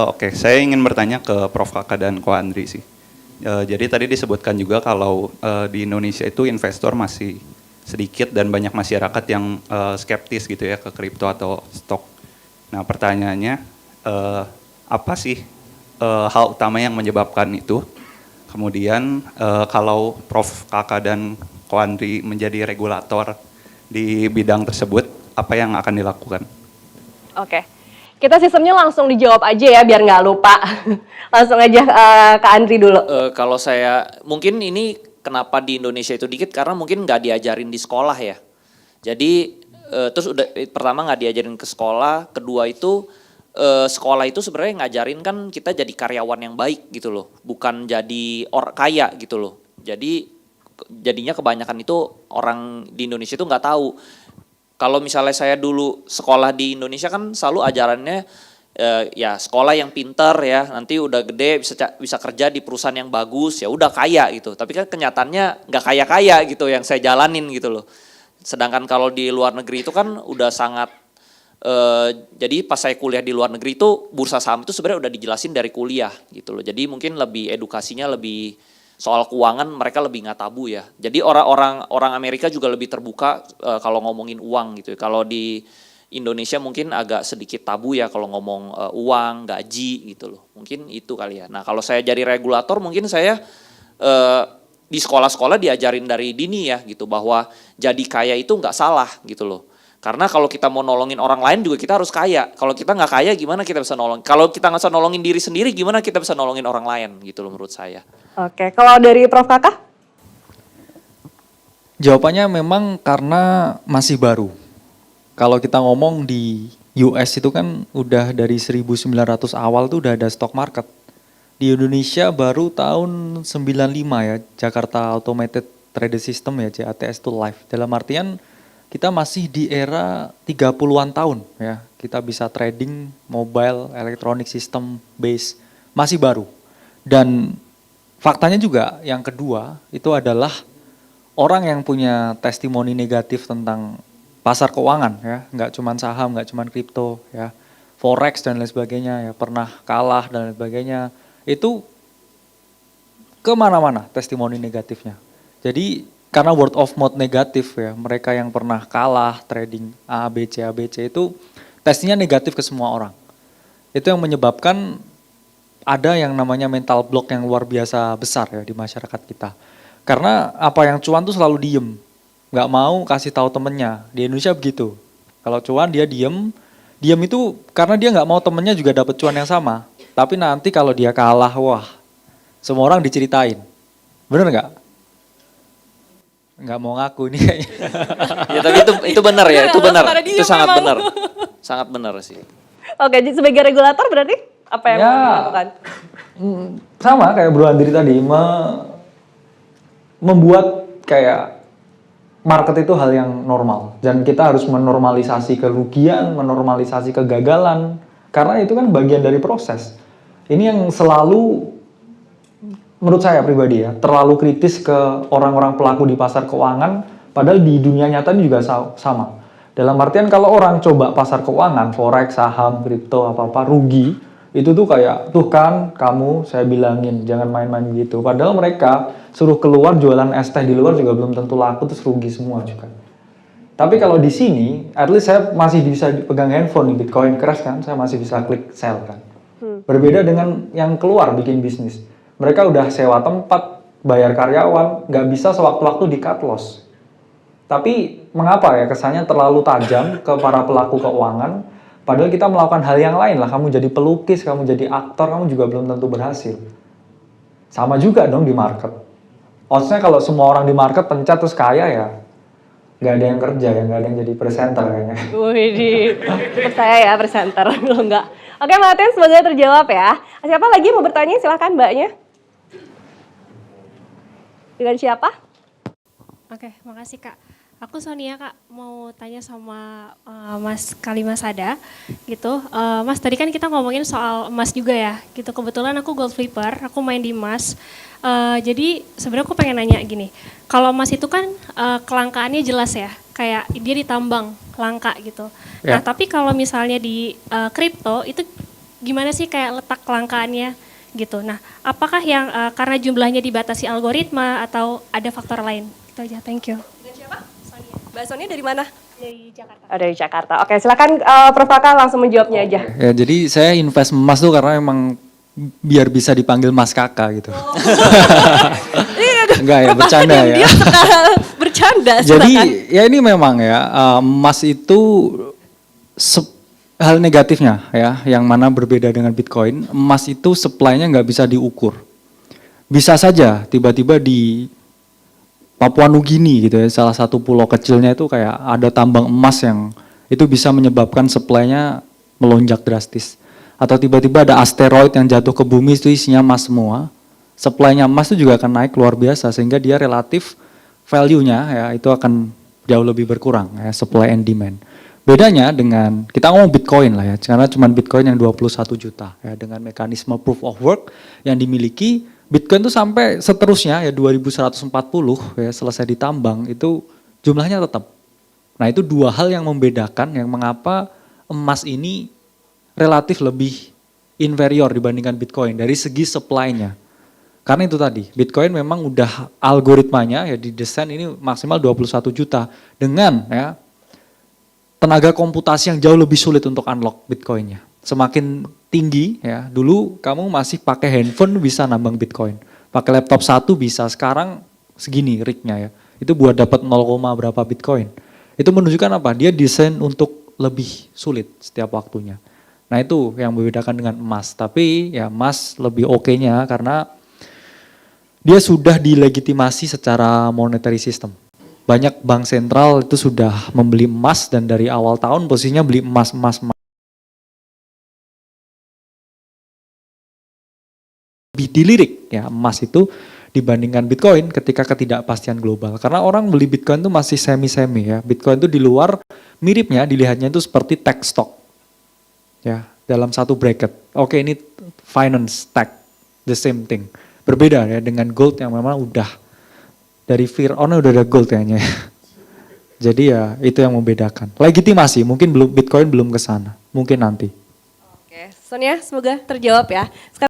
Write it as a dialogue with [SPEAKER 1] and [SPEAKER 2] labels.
[SPEAKER 1] Oke, saya ingin bertanya ke Prof. Kakak dan Ko Andri sih. Jadi tadi disebutkan juga kalau di Indonesia itu investor masih sedikit dan banyak masyarakat yang skeptis gitu ya ke kripto atau stok. Nah pertanyaannya, apa sih hal utama yang menyebabkan itu? Kemudian kalau Prof. Kakak dan Ko Andri menjadi regulator di bidang tersebut, apa yang akan dilakukan?
[SPEAKER 2] Oke, kita sistemnya langsung dijawab aja ya biar nggak lupa. Langsung aja ke Andri dulu.
[SPEAKER 3] Kalau saya, mungkin ini kenapa di Indonesia itu dikit karena mungkin nggak diajarin di sekolah ya. Jadi terus udah pertama nggak diajarin ke sekolah, kedua itu sekolah itu sebenarnya ngajarin kan kita jadi karyawan yang baik gitu loh, bukan jadi orang kaya gitu loh. Jadi jadinya kebanyakan itu orang di Indonesia itu nggak tahu. Kalau misalnya saya dulu sekolah di Indonesia kan selalu ajarannya ya sekolah yang pintar ya, nanti udah gede bisa kerja di perusahaan yang bagus, ya udah kaya gitu. Tapi kan kenyataannya nggak kaya-kaya gitu yang saya jalanin gitu loh. Sedangkan kalau di luar negeri itu kan udah sangat jadi pas saya kuliah di luar negeri itu bursa saham itu sebenarnya udah dijelasin dari kuliah gitu loh. Jadi mungkin lebih edukasinya lebih soal keuangan mereka lebih nggak tabu ya. Jadi orang Amerika juga lebih terbuka kalau ngomongin uang gitu. Kalau di Indonesia mungkin agak sedikit tabu ya kalau ngomong uang, gaji gitu loh. Mungkin itu kali ya. Nah kalau saya jadi regulator mungkin saya di sekolah-sekolah diajarin dari dini ya gitu bahwa jadi kaya itu nggak salah gitu loh. Karena kalau kita mau nolongin orang lain juga kita harus kaya. Kalau kita nggak kaya gimana kita bisa nolong? Kalau kita nggak bisa nolongin diri sendiri gimana kita bisa nolongin orang lain gitu loh menurut saya.
[SPEAKER 2] Oke, kalau dari Prof. Kakak?
[SPEAKER 4] Jawabannya memang karena masih baru. Kalau kita ngomong di US itu kan udah dari 1900 awal tuh udah ada stock market. Di Indonesia baru tahun 95 ya, Jakarta Automated Trading System ya, JATS itu live. Dalam artian kita masih di era 30-an tahun ya. Kita bisa trading mobile, electronic system base, masih baru. Dan faktanya juga yang kedua itu adalah orang yang punya testimoni negatif tentang pasar keuangan ya, nggak cuma saham, nggak cuma kripto ya, forex dan lain sebagainya ya, pernah kalah dan lain sebagainya, itu kemana-mana testimoni negatifnya. Jadi karena word of mouth negatif ya, mereka yang pernah kalah trading ABC itu tesnya negatif ke semua orang. Itu yang menyebabkan ada yang namanya mental block yang luar biasa besar ya di masyarakat kita. Karena apa yang cuan tuh selalu diem, nggak mau kasih tahu temennya. Di Indonesia begitu. Kalau cuan dia diem itu karena dia nggak mau temennya juga dapat cuan yang sama. Tapi nanti kalau dia kalah, wah, semua orang diceritain. Bener nggak? Nggak mau ngaku ini kayaknya.
[SPEAKER 3] Ya tapi itu benar ya, itu benar. Itu sangat benar. Sangat benar sih.
[SPEAKER 2] Oke, jadi sebagai regulator berarti apa yang mau dilakukan?
[SPEAKER 4] Sama kayak Bro Andri tadi, membuat kayak market itu hal yang normal. Dan kita harus menormalisasi kerugian, menormalisasi kegagalan. Karena itu kan bagian dari proses. Ini yang selalu menurut saya pribadi ya, terlalu kritis ke orang-orang pelaku di pasar keuangan, padahal di dunia nyata ini juga sama. Dalam artian kalau orang coba pasar keuangan, forex, saham, kripto, apa-apa, rugi, itu tuh kayak, tuh kan kamu saya bilangin, jangan main-main gitu. Padahal mereka suruh keluar jualan es teh di luar juga belum tentu laku, terus rugi semua juga. Tapi kalau di sini, at least saya masih bisa pegang handphone, nih, Bitcoin crash kan, saya masih bisa klik sell kan. Berbeda dengan yang keluar bikin bisnis. Mereka udah sewa tempat, bayar karyawan, nggak bisa sewaktu-waktu di cut loss. Tapi mengapa ya kesannya terlalu tajam ke para pelaku keuangan, padahal kita melakukan hal yang lain lah, kamu jadi pelukis, kamu jadi aktor, kamu juga belum tentu berhasil. Sama juga dong di market. Maksudnya kalau semua orang di market pencet terus kaya ya, nggak ada yang kerja ya, nggak ada yang jadi presenter kayaknya.
[SPEAKER 2] Wih, percaya ya presenter, lo enggak. Oke Mbak Atin, semoga terjawab ya. Siapa lagi mau bertanya? Silahkan Mbaknya. Dengan siapa?
[SPEAKER 5] Oke, makasih Kak. Aku Sonia Kak, mau tanya sama Mas Kalimasada gitu. Mas, tadi kan kita ngomongin soal emas juga ya, gitu. Kebetulan aku gold flipper, aku main di emas. Jadi sebenarnya aku pengen nanya gini, kalau emas itu kan kelangkaannya jelas ya, kayak dia ditambang langka gitu.
[SPEAKER 4] Ya.
[SPEAKER 5] Nah tapi kalau misalnya di kripto itu gimana sih kayak letak kelangkaannya gitu. Nah, apakah yang karena jumlahnya dibatasi algoritma atau ada faktor lain? Itu aja, thank you.
[SPEAKER 2] Dengan siapa? Sonia. Mbak Sonia dari mana?
[SPEAKER 5] Dari Jakarta.
[SPEAKER 2] Oh, dari Jakarta. Oke, silakan Prof. Raka langsung menjawabnya aja.
[SPEAKER 4] Ya, jadi saya invest emas tuh karena emang biar bisa dipanggil Mas Kakak gitu. Enggak ya, bercanda ya.
[SPEAKER 2] Dia bercanda,
[SPEAKER 4] Jadi
[SPEAKER 2] silakan.
[SPEAKER 4] ya ini memang ya, emas itu hal negatifnya ya, yang mana berbeda dengan Bitcoin, emas itu supply-nya nggak bisa diukur. Bisa saja tiba-tiba di Papua Nugini gitu ya, salah satu pulau kecilnya itu kayak ada tambang emas yang itu bisa menyebabkan supply-nya melonjak drastis. Atau tiba-tiba ada asteroid yang jatuh ke bumi itu isinya emas semua, supply-nya emas itu juga akan naik luar biasa sehingga dia relatif value-nya ya itu akan jauh lebih berkurang ya, supply and demand. Bedanya dengan kita ngomong Bitcoin lah ya, karena cuma Bitcoin yang 21 juta ya, dengan mekanisme proof of work yang dimiliki Bitcoin itu sampai seterusnya ya 2140 ya selesai ditambang itu jumlahnya tetap. Nah, itu dua hal yang membedakan yang mengapa emas ini relatif lebih inferior dibandingkan Bitcoin dari segi supply-nya. Karena itu tadi, Bitcoin memang udah algoritmanya ya didesain ini maksimal 21 juta dengan ya tenaga komputasi yang jauh lebih sulit untuk unlock Bitcoin-nya. Semakin tinggi ya, dulu kamu masih pakai handphone bisa nambang Bitcoin. Pakai laptop satu bisa, sekarang segini rig-nya ya. Itu buat dapat 0, berapa Bitcoin. Itu menunjukkan apa? Dia desain untuk lebih sulit setiap waktunya. Nah, itu yang membedakan dengan emas. Tapi ya emas lebih oke-nya karena dia sudah dilegitimasi secara monetary system. Banyak bank sentral itu sudah membeli emas dan dari awal tahun posisinya beli emas. Lebih dilirik ya emas itu dibandingkan Bitcoin ketika ketidakpastian global. Karena orang beli Bitcoin itu masih semi-semi ya. Bitcoin itu di luar miripnya dilihatnya itu seperti tech stock. Ya, dalam satu bracket. Oke, ini finance, tech, the same thing. Berbeda ya dengan gold yang memang udah dari fear on udah ada gold kayaknya. Jadi ya itu yang membedakan. Legitimasi, mungkin belum Bitcoin belum ke sana. Mungkin nanti.
[SPEAKER 2] Oke, Sonia semoga terjawab ya. Sekarang